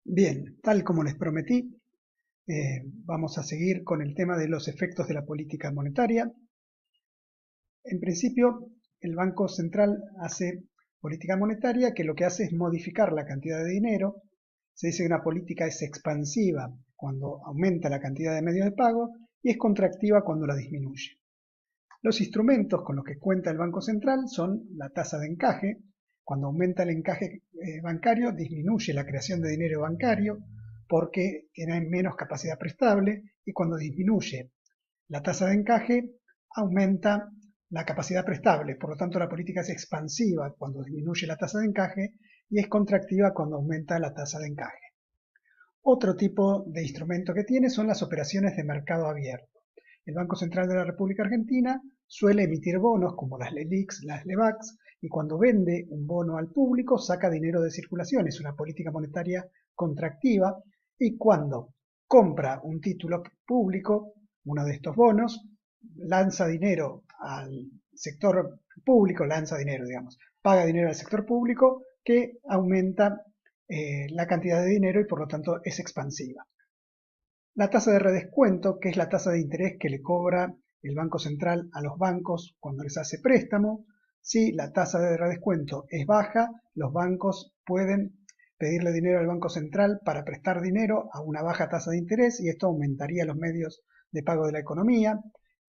Bien, tal como les prometí, vamos a seguir con el tema de los efectos de la política monetaria. En principio, el Banco Central hace política monetaria que lo que hace es modificar la cantidad de dinero. Se dice que una política es expansiva cuando aumenta la cantidad de medios de pago y es contractiva cuando la disminuye. Los instrumentos con los que cuenta el Banco Central son la tasa de encaje. Cuando aumenta el encaje bancario, disminuye la creación de dinero bancario porque tiene menos capacidad prestable, y cuando disminuye la tasa de encaje, aumenta la capacidad prestable. Por lo tanto, la política es expansiva cuando disminuye la tasa de encaje y es contractiva cuando aumenta la tasa de encaje. Otro tipo de instrumento que tiene son las operaciones de mercado abierto. El Banco Central de la República Argentina suele emitir bonos como las LELIQs, las LEBACs, y cuando vende un bono al público saca dinero de circulación. Es una política monetaria contractiva, y cuando compra un título público, uno de estos bonos, lanza dinero al sector público, paga dinero al sector público, que aumenta la cantidad de dinero y por lo tanto es expansiva. La tasa de redescuento, que es la tasa de interés que le cobra el Banco Central a los bancos cuando les hace préstamo. Si la tasa de redescuento es baja, los bancos pueden pedirle dinero al Banco Central para prestar dinero a una baja tasa de interés, y esto aumentaría los medios de pago de la economía.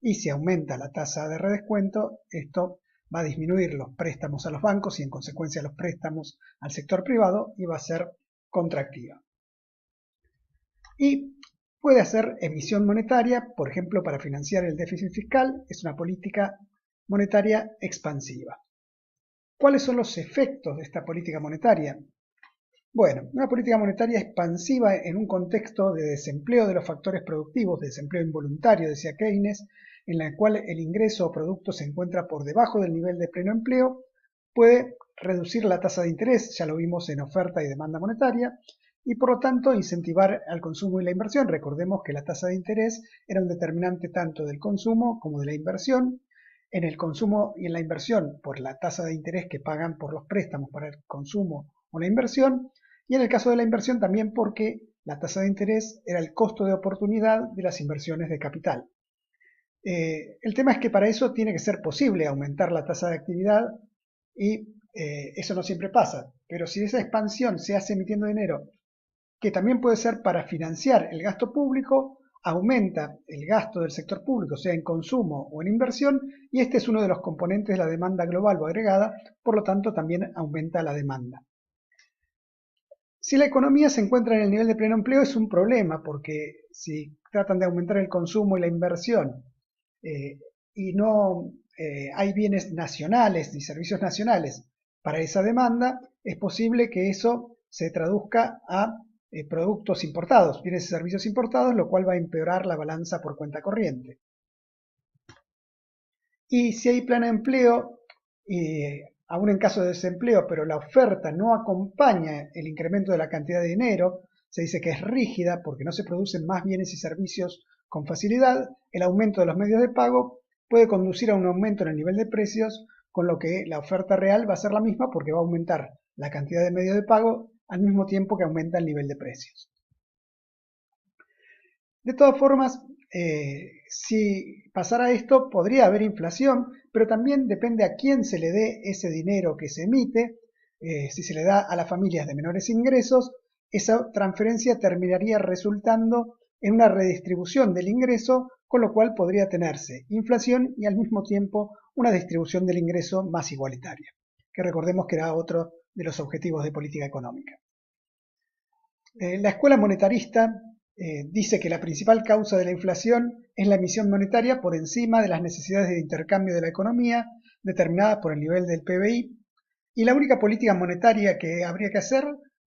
Y si aumenta la tasa de redescuento, esto va a disminuir los préstamos a los bancos y en consecuencia los préstamos al sector privado, y va a ser contractiva. Y puede hacer emisión monetaria, por ejemplo, para financiar el déficit fiscal. Es una política monetaria expansiva. ¿Cuáles son los efectos de esta política monetaria? Bueno, una política monetaria expansiva en un contexto de desempleo de los factores productivos, de desempleo involuntario, decía Keynes, en la cual el ingreso o producto se encuentra por debajo del nivel de pleno empleo, puede reducir la tasa de interés, ya lo vimos en oferta y demanda monetaria, y por lo tanto incentivar al consumo y la inversión. Recordemos que la tasa de interés era un determinante tanto del consumo como de la inversión. En el consumo y en la inversión, por la tasa de interés que pagan por los préstamos para el consumo o la inversión, y en el caso de la inversión también porque la tasa de interés era el costo de oportunidad de las inversiones de capital. El tema es que para eso tiene que ser posible aumentar la tasa de actividad, y eso no siempre pasa. Pero si esa expansión se hace emitiendo dinero, que también puede ser para financiar el gasto público, aumenta el gasto del sector público, sea en consumo o en inversión, y este es uno de los componentes de la demanda global o agregada, por lo tanto también aumenta la demanda. Si la economía se encuentra en el nivel de pleno empleo es un problema, porque si tratan de aumentar el consumo y la inversión y no hay bienes nacionales y servicios nacionales para esa demanda, es posible que eso se traduzca a productos importados, bienes y servicios importados, lo cual va a empeorar la balanza por cuenta corriente. Y si hay pleno empleo, aún en caso de desempleo, pero la oferta no acompaña el incremento de la cantidad de dinero, se dice que es rígida porque no se producen más bienes y servicios con facilidad, el aumento de los medios de pago puede conducir a un aumento en el nivel de precios, con lo que la oferta real va a ser la misma porque va a aumentar la cantidad de medios de pago al mismo tiempo que aumenta el nivel de precios. De todas formas, si pasara esto, podría haber inflación, pero también depende a quién se le dé ese dinero que se emite. Si se le da a las familias de menores ingresos, esa transferencia terminaría resultando en una redistribución del ingreso, con lo cual podría tenerse inflación y al mismo tiempo una distribución del ingreso más igualitaria, que recordemos que era otro de los objetivos de política económica. La escuela monetarista dice que la principal causa de la inflación es la emisión monetaria por encima de las necesidades de intercambio de la economía determinadas por el nivel del PBI, y la única política monetaria que habría que hacer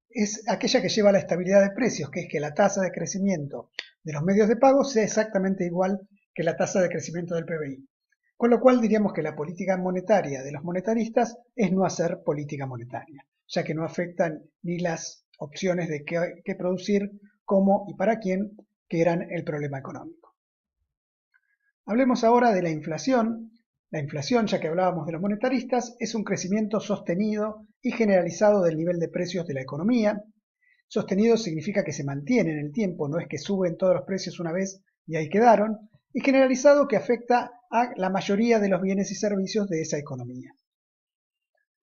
es aquella que lleva a la estabilidad de precios, que es que la tasa de crecimiento de los medios de pago sea exactamente igual que la tasa de crecimiento del PBI. Con lo cual diríamos que la política monetaria de los monetaristas es no hacer política monetaria, ya que no afectan ni las opciones de qué producir, cómo y para quién, que eran el problema económico. Hablemos ahora de la inflación. La inflación, ya que hablábamos de los monetaristas, es un crecimiento sostenido y generalizado del nivel de precios de la economía. Sostenido significa que se mantiene en el tiempo, no es que suben todos los precios una vez y ahí quedaron. Y generalizado, que afecta a la mayoría de los bienes y servicios de esa economía.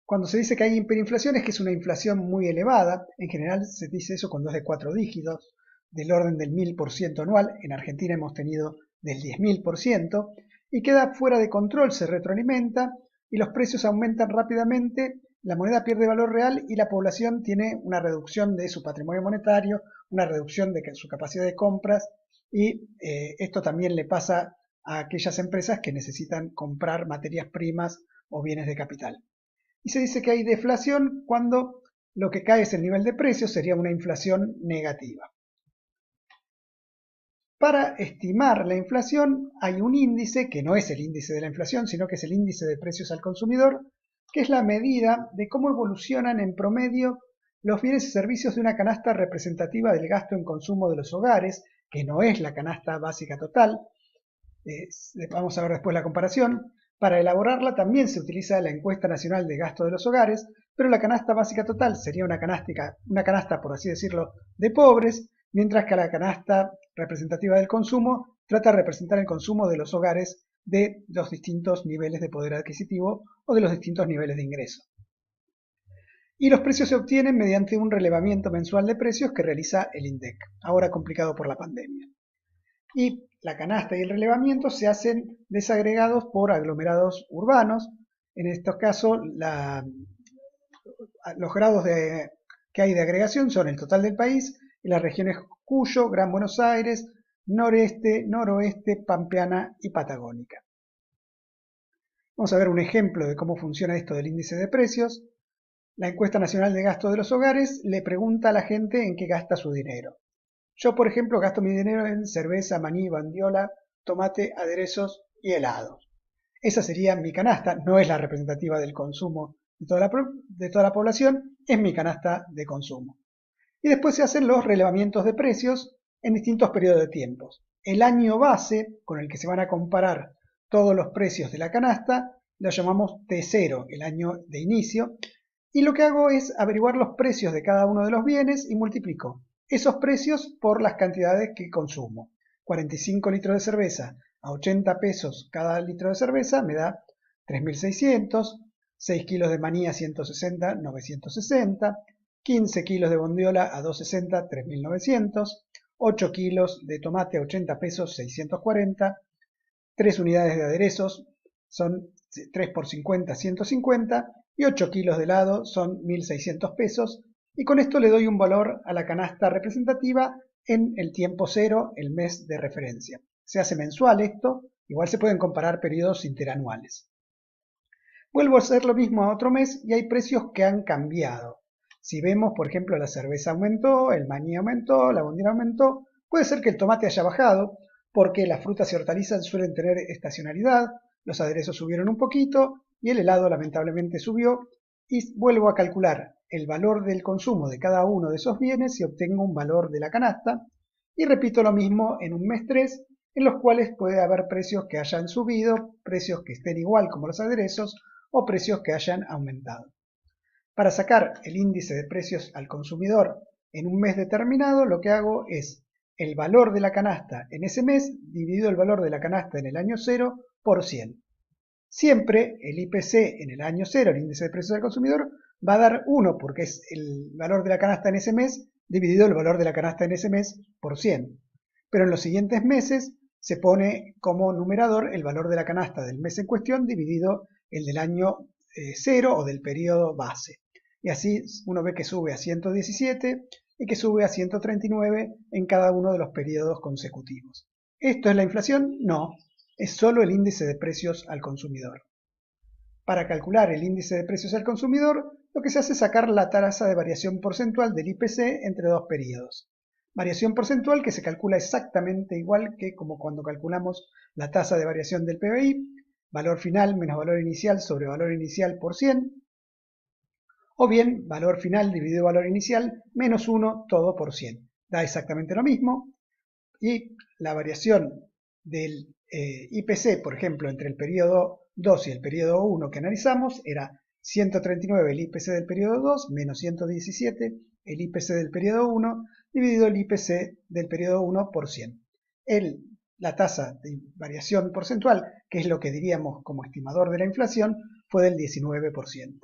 Cuando se dice que hay hiperinflación es que es una inflación muy elevada. En general se dice eso cuando es de 4 dígitos, del orden del 1000% anual. En Argentina hemos tenido del 10.000%, y queda fuera de control, se retroalimenta y los precios aumentan rápidamente, la moneda pierde valor real y la población tiene una reducción de su patrimonio monetario, una reducción de su capacidad de compras, y esto también le pasa a aquellas empresas que necesitan comprar materias primas o bienes de capital. Y se dice que hay deflación cuando lo que cae es el nivel de precios, sería una inflación negativa. Para estimar la inflación hay un índice que no es el índice de la inflación, sino que es el índice de precios al consumidor, que es la medida de cómo evolucionan en promedio los bienes y servicios de una canasta representativa del gasto en consumo de los hogares, que no es la canasta básica total. Vamos a ver después la comparación. Para elaborarla también se utiliza la encuesta nacional de gasto de los hogares, pero la canasta básica total sería una canasta, por así decirlo, de pobres, mientras que la canasta representativa del consumo trata de representar el consumo de los hogares de los distintos niveles de poder adquisitivo o de los distintos niveles de ingreso. Y los precios se obtienen mediante un relevamiento mensual de precios que realiza el INDEC, ahora complicado por la pandemia. Y la canasta y el relevamiento se hacen desagregados por aglomerados urbanos. En estos casos, los grados que hay de agregación son el total del país y las regiones Cuyo, Gran Buenos Aires, Noreste, Noroeste, Pampeana y Patagónica. Vamos a ver un ejemplo de cómo funciona esto del índice de precios. La encuesta nacional de gasto de los hogares le pregunta a la gente en qué gasta su dinero. Yo, por ejemplo, gasto mi dinero en cerveza, maní, bandiola, tomate, aderezos y helados. Esa sería mi canasta, no es la representativa del consumo de toda la población, es mi canasta de consumo. Y después se hacen los relevamientos de precios en distintos periodos de tiempos. El año base con el que se van a comparar todos los precios de la canasta lo llamamos T0, el año de inicio, y lo que hago es averiguar los precios de cada uno de los bienes y multiplico esos precios por las cantidades que consumo. 45 litros de cerveza a 80 pesos cada litro de cerveza me da 3.600, 6 kilos de maní a 160, 960, 15 kilos de bondiola a 260, 3.900, 8 kilos de tomate a 80 pesos, 640, 3 unidades de aderezos son 3 por 50, 150, y 8 kilos de helado son 1.600 pesos, y con esto le doy un valor a la canasta representativa en el tiempo cero, el mes de referencia. Se hace mensual esto, igual se pueden comparar periodos interanuales. Vuelvo a hacer lo mismo a otro mes y hay precios que han cambiado. Si vemos, por ejemplo, la cerveza aumentó, el maní aumentó, la bondiola aumentó, puede ser que el tomate haya bajado, porque las frutas y hortalizas suelen tener estacionalidad, los aderezos subieron un poquito y el helado lamentablemente subió, y vuelvo a calcular el valor del consumo de cada uno de esos bienes y obtengo un valor de la canasta, y repito lo mismo en un mes 3, en los cuales puede haber precios que hayan subido, precios que estén igual como los aderezos o precios que hayan aumentado. Para sacar el índice de precios al consumidor en un mes determinado, lo que hago es el valor de la canasta en ese mes dividido el valor de la canasta en el año 0 por 100. Siempre el IPC en el año 0, el índice de precios al consumidor, va a dar 1 porque es el valor de la canasta en ese mes dividido el valor de la canasta en ese mes por 100. Pero en los siguientes meses se pone como numerador el valor de la canasta del mes en cuestión dividido el del año 0 o del periodo base. Y así uno ve que sube a 117 y que sube a 139 en cada uno de los periodos consecutivos. ¿Esto es la inflación? No, es solo el índice de precios al consumidor. Para calcular el índice de precios al consumidor, lo que se hace es sacar la tasa de variación porcentual del IPC entre dos periodos. Variación porcentual que se calcula exactamente igual que como cuando calculamos la tasa de variación del PBI, valor final menos valor inicial sobre valor inicial por 100, o bien valor final dividido valor inicial menos 1 todo por 100. Da exactamente lo mismo, y la variación del IPC, por ejemplo, entre el periodo 2 y el periodo 1 que analizamos era 139 el IPC del periodo 2 menos 117 el IPC del periodo 1 dividido el IPC del periodo 1 por 100. La tasa de variación porcentual, que es lo que diríamos como estimador de la inflación, fue del 19%.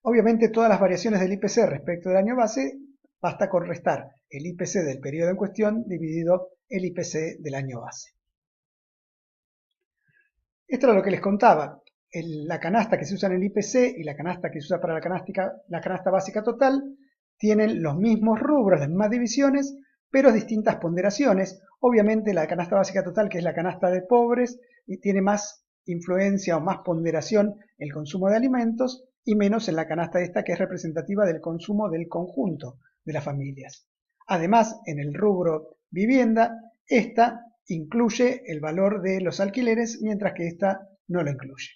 Obviamente todas las variaciones del IPC respecto del año base, basta con restar el IPC del periodo en cuestión dividido el IPC del año base. Esto era lo que les contaba. La canasta que se usa en el IPC y la canasta que se usa para la canasta básica total tienen los mismos rubros, las mismas divisiones, pero distintas ponderaciones. Obviamente la canasta básica total, que es la canasta de pobres, tiene más influencia o más ponderación el consumo de alimentos y menos en la canasta esta, que es representativa del consumo del conjunto de las familias. Además, en el rubro vivienda, esta incluye el valor de los alquileres, mientras que esta no lo incluye.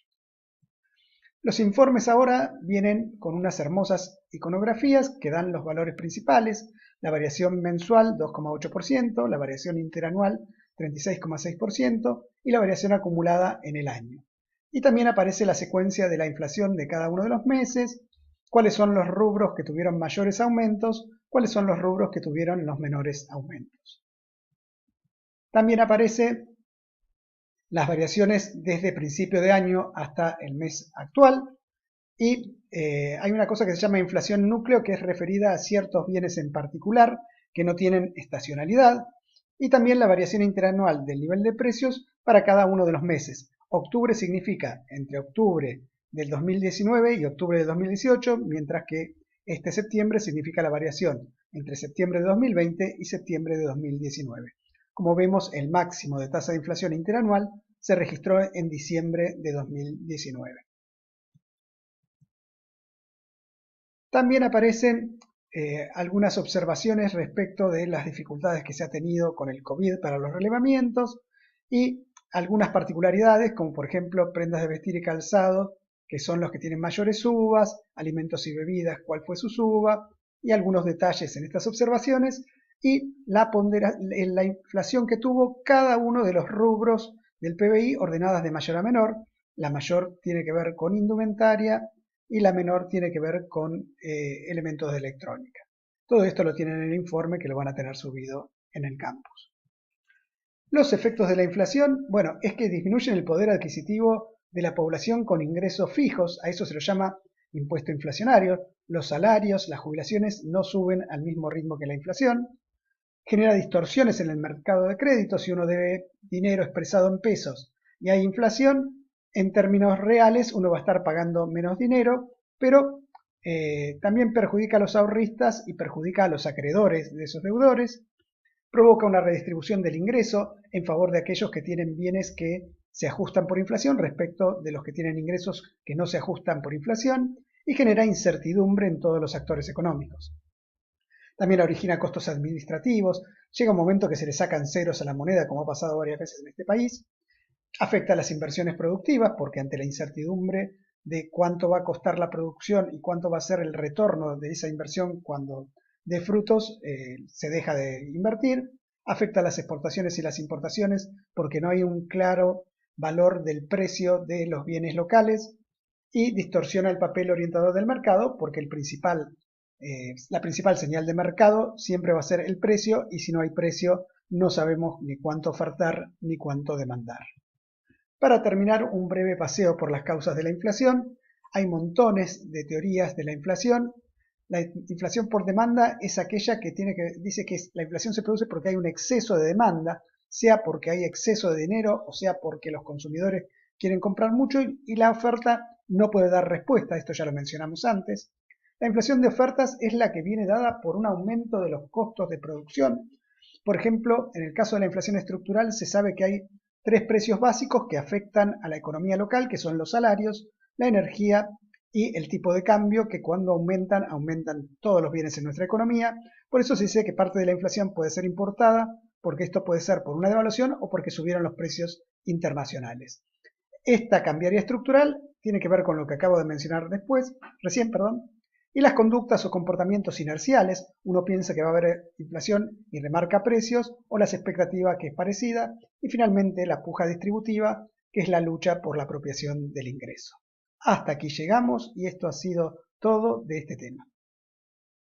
Los informes ahora vienen con unas hermosas iconografías que dan los valores principales: la variación mensual 2,8%, la variación interanual 36,6% y la variación acumulada en el año. Y también aparece la secuencia de la inflación de cada uno de los meses, cuáles son los rubros que tuvieron mayores aumentos, cuáles son los rubros que tuvieron los menores aumentos. También aparecen las variaciones desde principio de año hasta el mes actual, y hay una cosa que se llama inflación núcleo, que es referida a ciertos bienes en particular que no tienen estacionalidad, y también la variación interanual del nivel de precios para cada uno de los meses. Octubre significa entre octubre del 2019 y octubre del 2018, mientras que este septiembre significa la variación entre septiembre de 2020 y septiembre de 2019. Como vemos, el máximo de tasa de inflación interanual se registró en diciembre de 2019. También aparecen algunas observaciones respecto de las dificultades que se ha tenido con el COVID para los relevamientos y algunas particularidades, como por ejemplo prendas de vestir y calzado, que son los que tienen mayores subas, alimentos y bebidas, cuál fue su suba, y algunos detalles en estas observaciones, y la inflación que tuvo cada uno de los rubros del PBI ordenadas de mayor a menor. La mayor tiene que ver con indumentaria y la menor tiene que ver con elementos de electrónica. Todo esto lo tienen en el informe, que lo van a tener subido en el campus. Los efectos de la inflación, bueno, es que disminuyen el poder adquisitivo de la población con ingresos fijos. A eso se lo llama impuesto inflacionario. Los salarios, las jubilaciones no suben al mismo ritmo que la inflación. Genera distorsiones en el mercado de crédito. Si uno debe dinero expresado en pesos y hay inflación, en términos reales uno va a estar pagando menos dinero, pero también perjudica a los ahorristas y perjudica a los acreedores de esos deudores. Provoca una redistribución del ingreso en favor de aquellos que tienen bienes que se ajustan por inflación respecto de los que tienen ingresos que no se ajustan por inflación, y genera incertidumbre en todos los actores económicos. También origina costos administrativos. Llega un momento que se le sacan ceros a la moneda, como ha pasado varias veces en este país. Afecta a las inversiones productivas, porque ante la incertidumbre de cuánto va a costar la producción y cuánto va a ser el retorno de esa inversión cuando dé frutos, se deja de invertir. Afecta a las exportaciones y las importaciones, porque no hay un claro valor del precio de los bienes locales, y distorsiona el papel orientador del mercado, porque la principal señal de mercado siempre va a ser el precio, y si no hay precio no sabemos ni cuánto ofertar ni cuánto demandar. Para terminar, un breve paseo por las causas de la inflación. Hay montones de teorías de la inflación. La inflación por demanda es aquella que dice que la inflación se produce porque hay un exceso de demanda, sea porque hay exceso de dinero o sea porque los consumidores quieren comprar mucho y la oferta no puede dar respuesta. Esto ya lo mencionamos antes. La inflación de ofertas es la que viene dada por un aumento de los costos de producción. Por ejemplo, en el caso de la inflación estructural se sabe que hay tres precios básicos que afectan a la economía local, que son los salarios, la energía y el tipo de cambio, que cuando aumentan todos los bienes en nuestra economía. Por eso se dice que parte de la inflación puede ser importada, porque esto puede ser por una devaluación o porque subieron los precios internacionales. Esta cambiaria estructural tiene que ver con lo que acabo de mencionar recién, y las conductas o comportamientos inerciales. Uno piensa que va a haber inflación y remarca precios, o las expectativas, que es parecida, y finalmente la puja distributiva, que es la lucha por la apropiación del ingreso. Hasta aquí llegamos y esto ha sido todo de este tema.